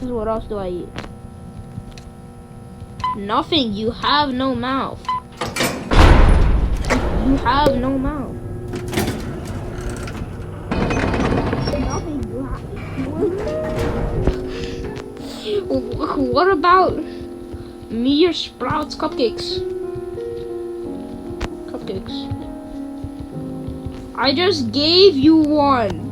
Because what else do I eat? Nothing. You have no mouth. You have no mouth. Nothing. What about me or Sprouts cupcakes? Cupcakes. I just gave you one.